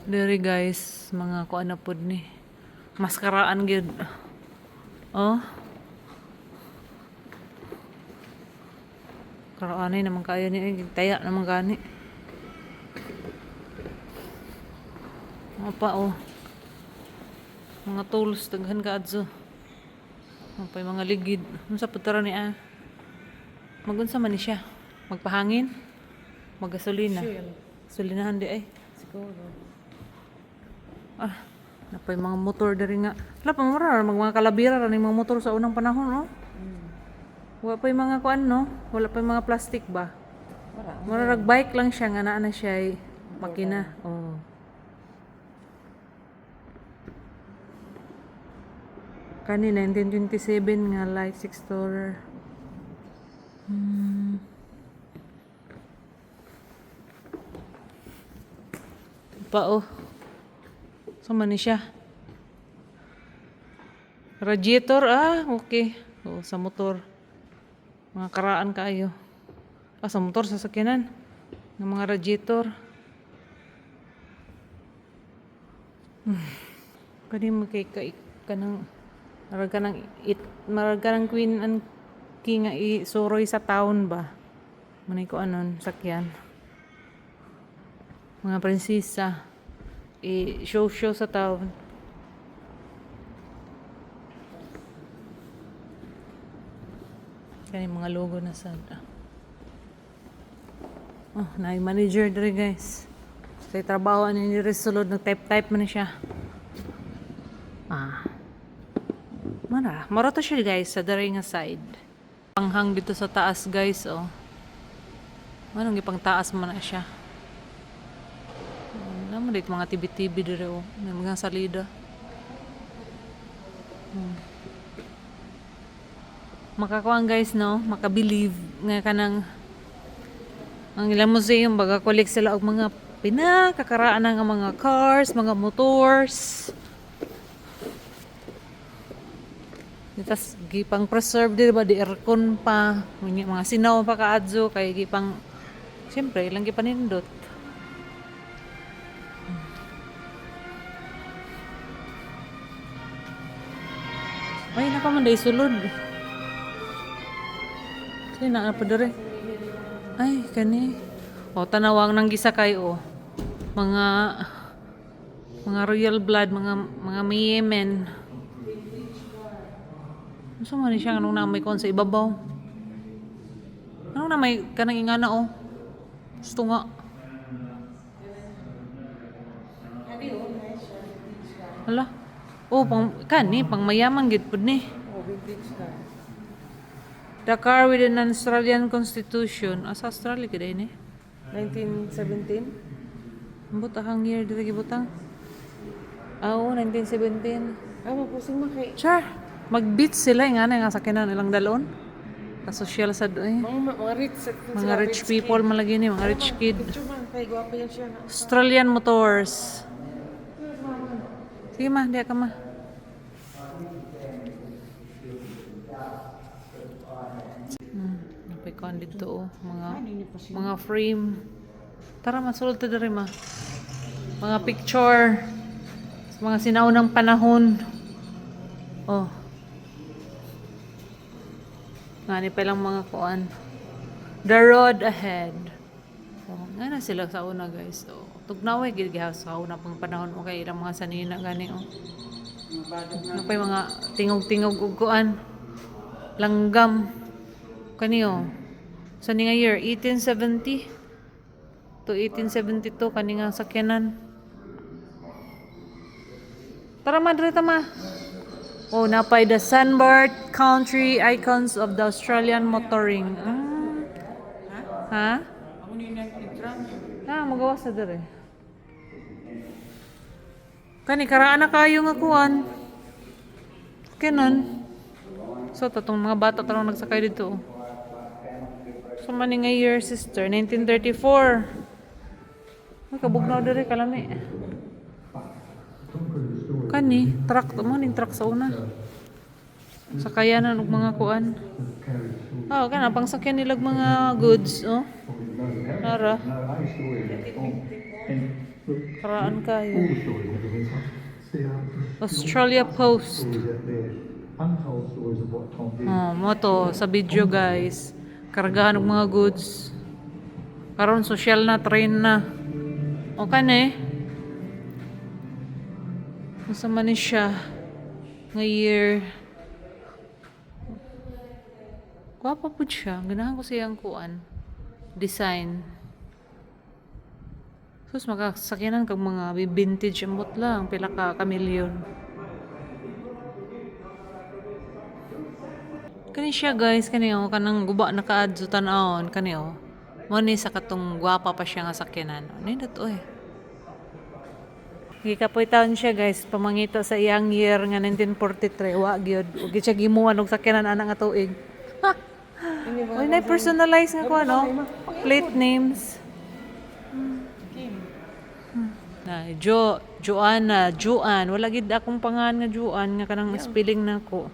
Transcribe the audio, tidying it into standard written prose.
Dere guys, mga kuan na pod ni. Maskaraan gyud. Oh. Karaanay naman kaya ni taya naman gani. Apa oh. Mga tools daghan ka adso. Mapay mga ligid. Unsa putara ni ah? Magunsa man ni siya? Magpahangin? Maggasolina? Gasolinahan di ay. Siguro. Ah, napay mga motor dari nga. Wala pa mga kalabira ra ning mga motor sa unang panahon, no? Wala pa yung mga kuan, no? Wala pa yung mga plastic ba? Mararag bike lang siya nga naa na siya ay makina. Oh. Kani 1927 nga Light Explorer. Pa oh. Sama ni siya. Radiator okay. Oo, sa motor. Mga karaan kaayo. Sa motor sa sakyanan. Ng mga radiator. Kani mo kay kanang marag kanang queen and king nga isuroy sa town ba. Manay ko anon sakyan. Mga prinsesa show sa town. Kani mga logo na sad. Oh, na manager dre guys. Sa trabaho ani ni Resolud nag-type man siya. Mara to siya guys sa dere nga side. Panghang dito sa taas guys oh. Anong gipang taas man na siya. Naman dito mga tibi-tibi dire oh. May mga salida. Makakuan guys no, makabelieve nga kanang ang ilang museum baga collect sila og mga pinakakaraan nga mga cars, mga motors. Itas gipang preserve di ba di aircon pa, mga sinaw pa kaadso kay gipang siyempre ilang gipanindot. Ay, nakamanday sulod. Kaya na pa dere. Ay, kani. O, tanawang nang gisakay o. Mga royal blood, mga Yemen. Gusto man ni siya anong namay kon sa ibabaw. Anong namay kanang ingana o. Gusto nga. Hala. Oh, pang mayaman gid pud ni. Oh, vintage ka. The car with an Australian constitution. Asa Australia gid ni? 1917? Butang year diri gibutang. 1917. Mapusing mo kay. Sure. Mag-beach sila nga sakyanan ilang dalon. Ka-social sad eh. Mga rich. Mga rich people malagi ni, mga rich kid. Picture man, kay gwapo yan siya. Australian Motors. Sige ma, diya ka ma. Napikuan dito oh, mga frame. Tara masulod ta diri ma. Mga picture. Mga sinaunang panahon. Oh. Ngani pa lang mga kuan. The road ahead. Oh, nga na sila sa una guys. Oh, tugnaway gid sa una pang panahon okay ilang mga sanina gani oh. Ano pa yung mga tingog-tingog ug kuan. Langgam. Kani oh. Sa nga year 1870 to 1872 kani nga sakyanan. Tara madre tama. Oh, napay the Sunbird Country Icons of the Australian Motoring. Ha? Ako ni nag-intram. Magawa sa dere. Kani karaan na kayo nga kuan. Kenon. So tatong mga bata tarong nagsakay dito. So man nga year sister 1934. Kabugnaw dere kalami. Kani truck mo ning truck sa una. Sakayanan og mga kuan. Kana pang sakyan nilag mga goods, oh. Ara. Karaan kayo. All the stories never been told. It's the, Australia Post. stories that they're untold stories of what Tom did. Oh, mo to sa video guys. Kargahan ng mga goods. Karon social na, train na. O kani. Unsa man ni siya nga year. Gwapa pud siya. Ganahan ko siyang kuan. Design. Sus makasakyanan kag mga vintage ambot lang pila ka kamilyon. Kani siya guys, kani oh, kanang guba naka-add sa tan-awon kani oh. Mo ni sa katong gwapa pa siya nga sakyanan. Ano yun to eh. Gikapoy taon siya guys, pamangito sa iyang year nga 1943, wa gyud. Ug siya gimuan og sakyanan ana nga tuig. Ha. Oy na personalize nga ko ano, plate names. Na Joanna, Juan, wala gid akong pangalan nga Juan nga kanang spelling nako.